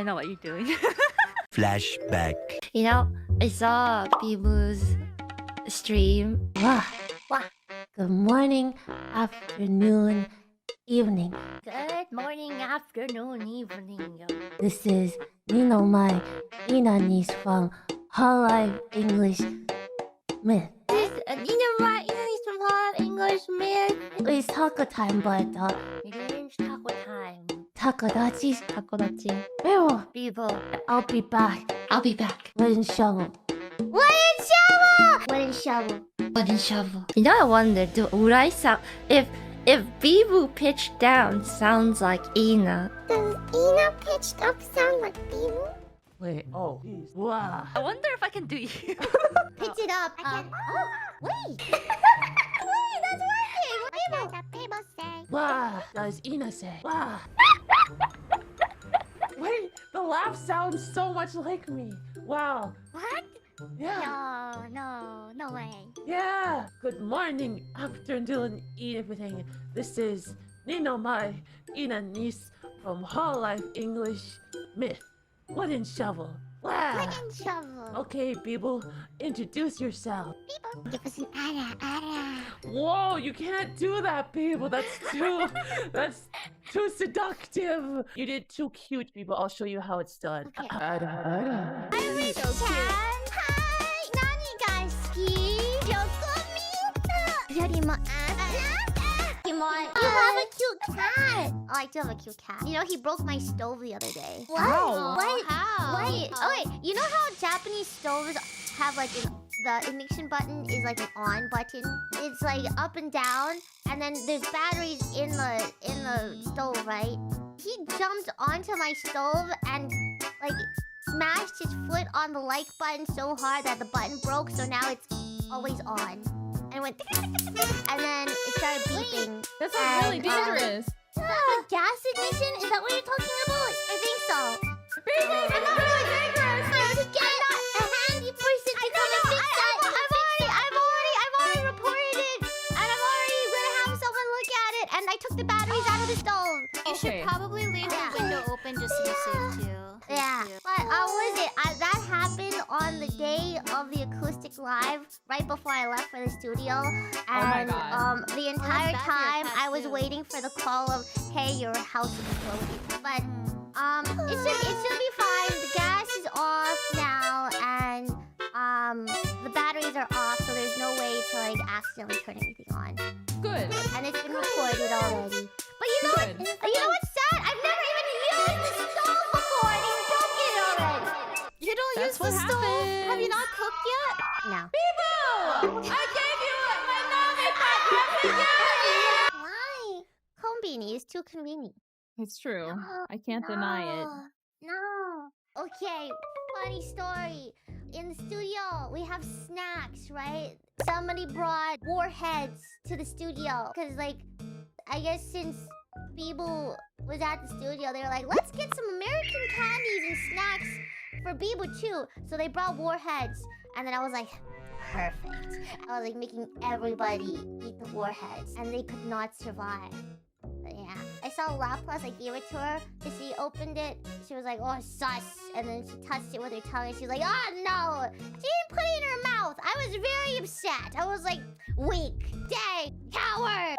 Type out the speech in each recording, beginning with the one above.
I know what you're doing. Flashback. You know, I saw Biboo's stream. Wow. Good morning, afternoon, evening. Good morning, afternoon, evening. This is Nino Mai Inanis from Holostaff English Myth. This my English from English myth. It's taco time, but It is taco time. takodachi. Takodachi. Pero Biboo. I'll be back. I'll be back. Wooden shovel. Wooden shovel! Wooden shovel. Wooden shovel. You know, I wonder, would I sound if Biboo pitched down sounds like Ina? Does Ina pitched up sound like Biboo? Wait, oh. Wow. I wonder if I can do you. Pitch it up. I can. Wait. Wait, that's working. Biboo say. Wow. Does Ina say? Wow. Wait, the laugh sounds so much like me. Wow. What? Yeah. No way. Yeah. Good morning, afternoon, everything. This is Nino Mai Inanis from Holostaff English Myth. Wooden shovel. Wow. Wooden shovel. Okay, people, introduce yourself. Biboo, give us an ara. Whoa, you can't do that, people. That's too seductive. You did too cute, people. I'll show you how it's done. Okay. Ara. I'm Ichiran. Hi, nani ga suki? Yokomi. Yorimo You have a cute cat. Oh, I do have a cute cat. You know, he broke my stove the other day. What? How? Wait, How? wait. Oh, wait. You know how Japanese stoves have like the ignition button is like an on button? It's like up and down, and then there's batteries in the stove, right? He jumped onto my stove and like smashed his foot on the like button so hard that the button broke, so now it's always on. And it went and then it started beeping. That sounds really And, dangerous. The gas ignition? Is that what you're talking about? I think so. It's not really dangerous. I should get a handy person to come and fix that. I've already reported it, and I'm already gonna have someone look at it. And I took the batteries out of the stove. You should Okay. probably leave the window open just to be safe too. Yeah, but was it? That happened on the day of the acoustic live, right before I left for the studio. my And God. the entire bad for your time cat, I was too. waiting for the call of, "Hey, your house is exploding." But it should be fine. The gas is off now, and the batteries are off, so there's no way to like accidentally turn anything on. Good. And it's been recorded already. But you know what? Good. You know what's sad? I've never even used the stove before, and he broke it already. You don't That's use the what stove. Have you happens. not cooked yet? No. Biboo! I gave you my lollipop. Why? Combini is too convenient. It's true. No, I can't deny it. No. Okay, funny story. In the studio, we have snacks, right? Somebody brought warheads to the studio. Because, like, I guess since Biboo was at the studio, they were like, let's get some American candies and snacks for Biboo too. So they brought warheads. And then I was like, perfect. I was like making everybody eat the warheads. And they could not survive. But yeah, I saw Laplace, I gave it to her. And she opened it. She was like, oh, sus. And then she touched it with her tongue and she's like, oh, no. She didn't put it in her mouth. I was very upset. I was like, weak. Dang, coward.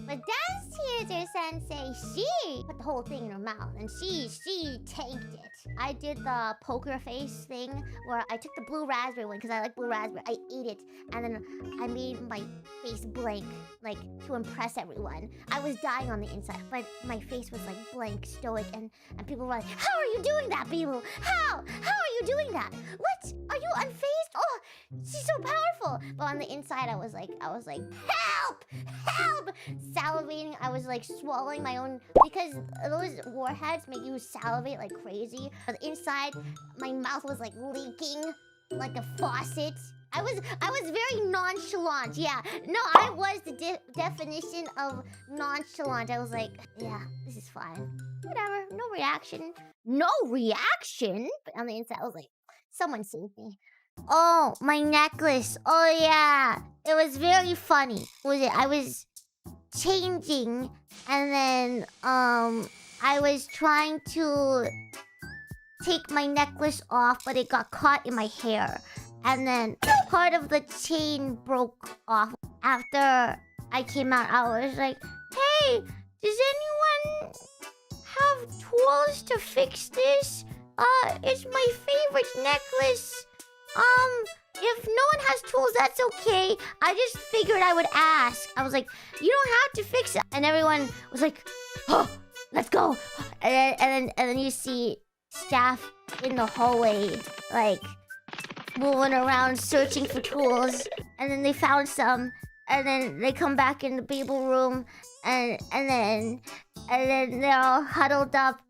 But Dance Theater Sensei, she put the whole thing in her mouth and she tanked it. I did the poker face thing where I took the blue raspberry one because I like blue raspberry. I ate it and then I made my face blank, like to impress everyone. I was dying on the inside, but my face was like blank, stoic, and people were like, how are you doing that, Biboo? How are you doing that? What? Are you unfazed? Oh, she's so powerful. But on the inside, I was like, help! Salivating. I was like swallowing my own, because those warheads make you salivate like crazy. But inside, my mouth was like leaking like a faucet. I was very nonchalant. Yeah, no, I was the definition of nonchalant. I was like, yeah, this is fine. Whatever, no reaction. No reaction? But on the inside, I was like, someone saved me. Oh, my necklace. Oh, yeah. It was very funny. I was changing, and then, I was trying to take my necklace off, but it got caught in my hair. And then part of the chain broke off. After I came out, I was like, hey, does anyone have tools to fix this? It's my favorite necklace. If no one has tools, that's okay. I just figured I would ask. I was like, you don't have to fix it. And everyone was like, oh, let's go. And then you see staff in the hallway, like, moving around searching for tools. And then they found some. And then they come back in the Biboo room. And then they're all huddled up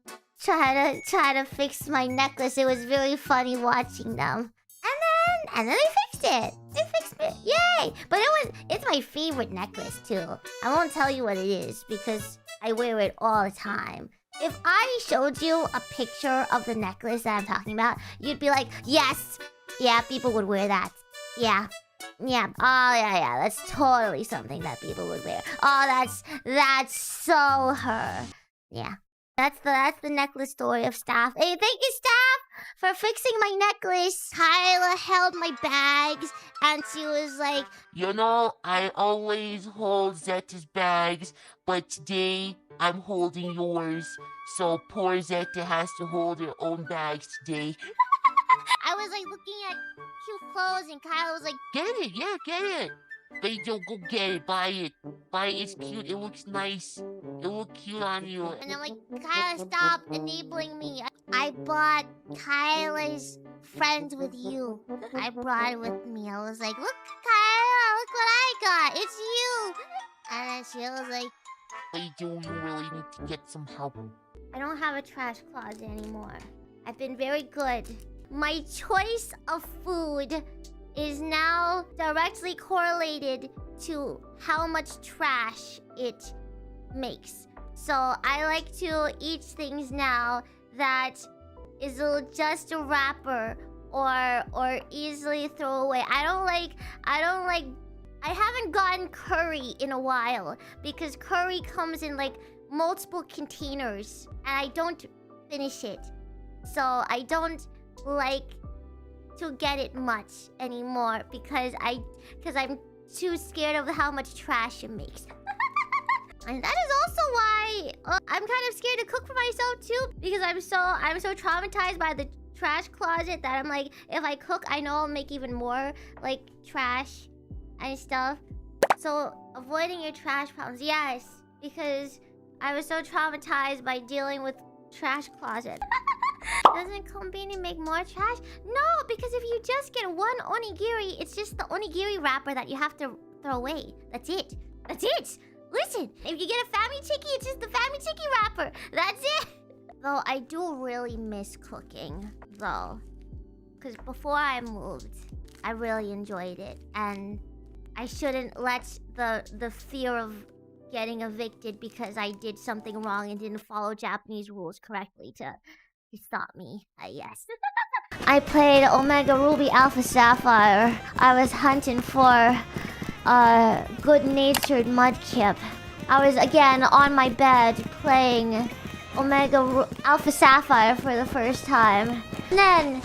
trying to fix my necklace. It was really funny watching them. And then they fixed it. They fixed it. Yay! But it's my favorite necklace too. I won't tell you what it is because I wear it all the time. If I showed you a picture of the necklace that I'm talking about, you'd be like, yes! Yeah, people would wear that. Yeah. Yeah. Oh, yeah. That's totally something that people would wear. Oh, that's so her. Yeah. That's the necklace story of Staff. Hey, thank you, Staff, for fixing my necklace. Kaela held my bags, and she was like, You know, I always hold Zeta's bags, but today I'm holding yours. So poor Zeta has to hold her own bags today. I was like looking at cute clothes, and Kaela was like, Get it, yeah, get it. They don't go get it, buy it. Buy it, it's cute, it looks nice. It look cute on you. and I'm like, Kaela, stop enabling me. I bought Kaela's friend with you. I brought it with me. I was like, look, Kaela, look what I got. It's you. And then she was like, They do, you really need to get some help. I don't have a trash closet anymore. I've been very good. My choice of food is now directly correlated to how much trash it makes. So I like to eat things now that is just a wrapper or easily throw away. I haven't gotten curry in a while because curry comes in like multiple containers and I don't finish it. So I don't like to get it much anymore because I'm too scared of how much trash it makes. And that is also why I'm kind of scared to cook for myself too, because I'm so traumatized by the trash closet that I'm like, if I cook, I know I'll make even more like trash and stuff. So avoiding your trash problems, yes, because I was so traumatized by dealing with trash closet. Doesn't Kombini make more trash? No, because if you just get one onigiri, it's just the onigiri wrapper that you have to throw away. That's it. That's it. Listen, if you get a family tiki, it's just the family tiki wrapper. That's it. Though I do really miss cooking, though. Because before I moved, I really enjoyed it. And I shouldn't let the fear of getting evicted because I did something wrong and didn't follow Japanese rules correctly to stop me, yes. I played Omega Ruby Alpha Sapphire. I was hunting for a good-natured mudkip. I was again on my bed playing Alpha Sapphire for the first time. And then,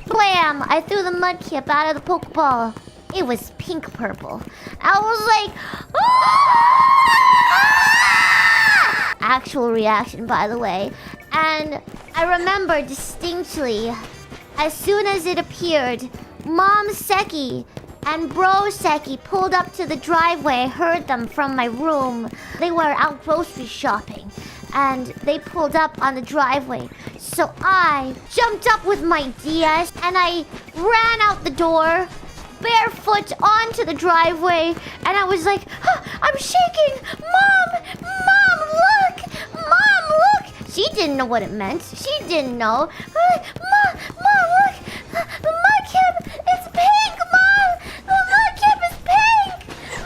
blam! I threw the mudkip out of the Pokeball. It was pink purple. I was like, ah! Actual reaction, by the way. And I remember distinctly, as soon as it appeared, Mom Seki and Bro Seki pulled up to the driveway. I heard them from my room. They were out grocery shopping, and they pulled up on the driveway. So I jumped up with my DS, and I ran out the door, barefoot onto the driveway, and I was like, I'm shaking! Mom, look! Mom, look! She didn't know what it meant. She didn't know. Mom, look! The mudkip is pink, Mom! The mudkip is pink!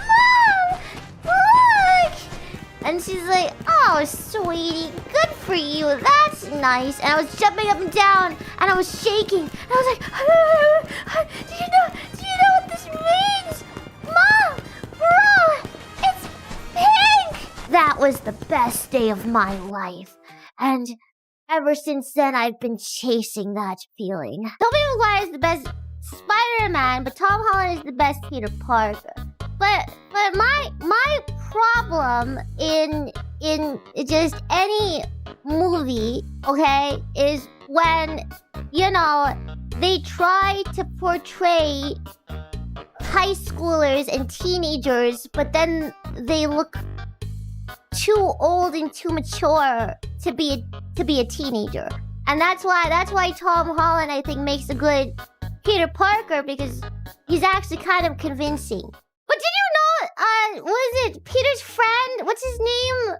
Mom, look! And she's like, oh, sweetie, good for you. That's nice. And I was jumping up and down, and I was shaking. And I was like, do you know what this means? Mom, bro, it's pink! That was the best day of my life. And ever since then, I've been chasing that feeling. Tobey Maguire is the best Spider-Man, but Tom Holland is the best Peter Parker. But my problem in just any movie, okay, is when, you know, they try to portray high schoolers and teenagers, but then they look too old and too mature to be a teenager. And that's why Tom Holland, I think, makes a good Peter Parker, because he's actually kind of convincing. But did you know, was it Peter's friend? What's his name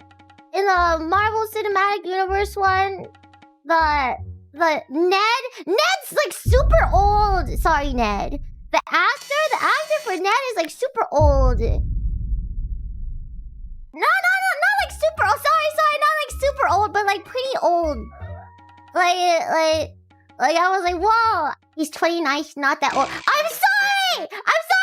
in the Marvel Cinematic Universe one? The Ned? Ned's like super old. Sorry, Ned. The actor for Ned is like super old. No, not like super old. Sorry, not like super old, but like pretty old. Like I was like, whoa, he's 29, he's not that old. I'm sorry. I just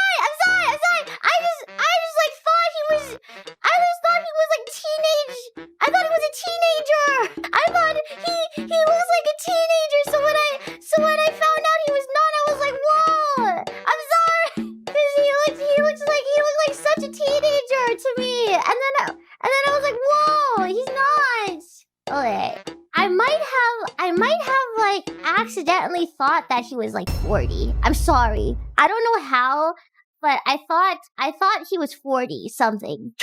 thought he was like teenage. I thought he was a teenager. I thought he was like a teenager. So when I found out he was not, I was like, whoa, I'm sorry, because he looked like such a teenager to me. And then I was like, whoa, he's not. Okay. I might have like accidentally thought that he was like 40. I'm sorry. I don't know how, but I thought he was 40 something.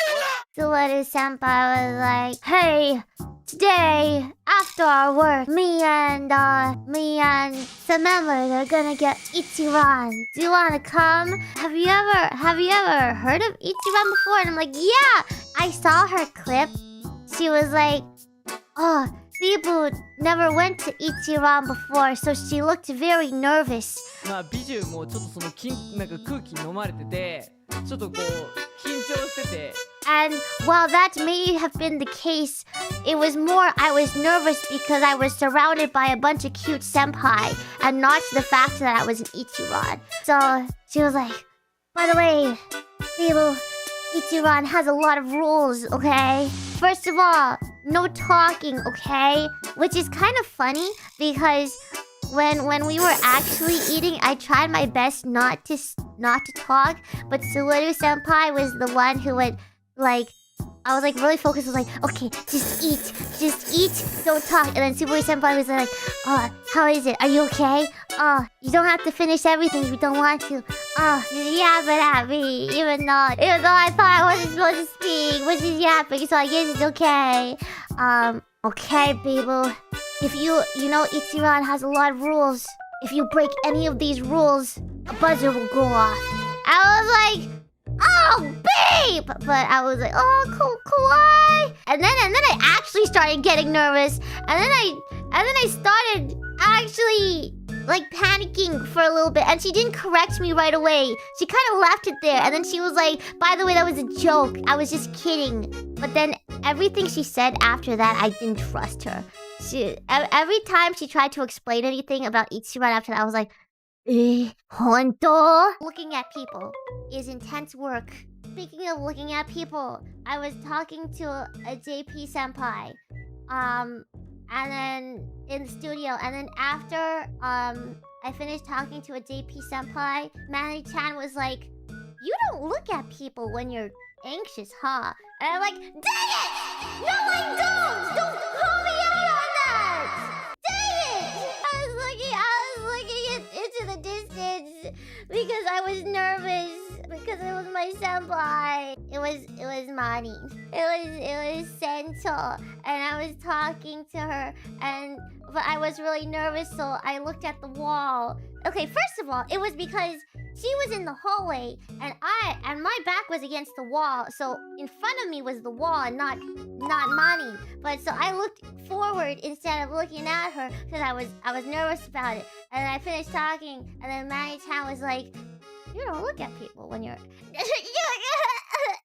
Subaru senpai was like, hey, today after our work, me and some members are gonna get Ichiran. Do you wanna come? Have you ever heard of Ichiran before? And I'm like, yeah. I saw her clip. She was like, oh, Biboo never went to Ichiran before, so she looked very nervous. まあ美獣もちょっとそのなんか空気飲まれてて、ちょっとこう緊張してて。And while that may have been the case, it was more I was nervous because I was surrounded by a bunch of cute senpai, and not the fact that I was an Ichiran. So she was like, by the way, Biboo, Ichiran has a lot of rules, okay? First of all, no talking, okay? Which is kind of funny because when we were actually eating, I tried my best not to talk, but Subaru senpai was the one who would like, I was like really focused. I was like, okay, just eat, don't talk. And then Subaru senpai was like, how is it? Are you okay? You don't have to finish everything if you don't want to. Just yapping at me, even though I thought I wasn't supposed to speak, but she's yapping, so I guess it's okay. Okay, Biboo. If you know Ichiran has a lot of rules. If you break any of these rules, a buzzer will go off. I was like, oh, babe! But I was like, oh, kawaii. And then I actually started getting nervous. And then I started actually like panicking for a little bit. And she didn't correct me right away. She kind of left it there. And then she was like, by the way, that was a joke. I was just kidding. But then everything she said after that, I didn't trust her. Every time she tried to explain anything about Ichiran after that, I was like, honto? Looking at people is intense work. Speaking of looking at people, I was talking to a JP senpai, and then in the studio, and then after I finished talking to a JP senpai, Manny-chan was like, "You don't look at people when you're anxious, huh?" And I'm like, "Dang it! No, I don't! Don't call me out on that! Dang it!" I was looking into the distance because I was nervous because it was my senpai. It was Mani. It was Sento, and I was talking to her, but I was really nervous, so I looked at the wall. Okay, first of all, it was because she was in the hallway, and my back was against the wall, so in front of me was the wall and not Mani. But so I looked forward instead of looking at her because I was nervous about it. And I finished talking, and then Manny-chan was like, "You don't look at people when you're..."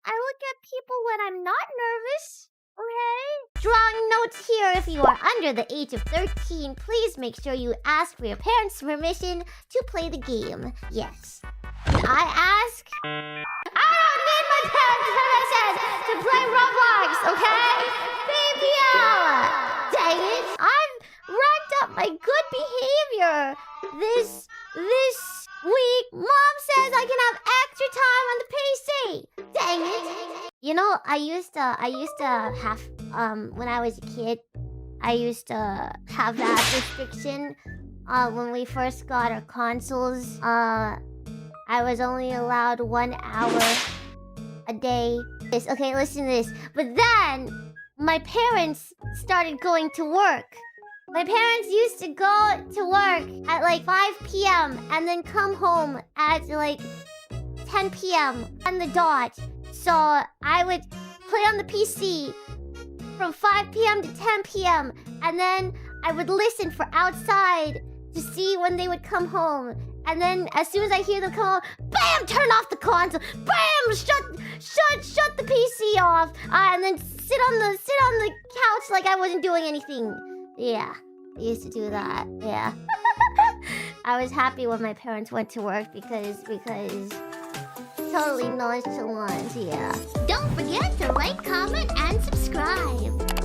I look at people when I'm not nervous. Okay? Drawing notes here: if you are under the age of 13, please make sure you ask for your parents' permission to play the game. Yes. I ask? I don't need my parents' permission to play Roblox, okay? BBL! Dang it. my good behavior this week. Mom says I can have extra time on the PC. Dang it. You know, I used to have when I was a kid, I used to have that restriction. When we first got our consoles, I was only allowed 1 hour a day. Okay, listen to this. But then my parents started going to work. My parents used to go to work at like 5 p.m. and then come home at like 10 p.m. on the dot. So I would play on the PC from 5 p.m. to 10 p.m. and then I would listen for outside to see when they would come home. And then as soon as I hear them come home, bam, turn off the console. Bam, shut the PC off. And then sit on the couch like I wasn't doing anything. Yeah, I used to do that. Yeah. I was happy when my parents went to work because totally nonchalant, yeah. Don't forget to like, comment, and subscribe.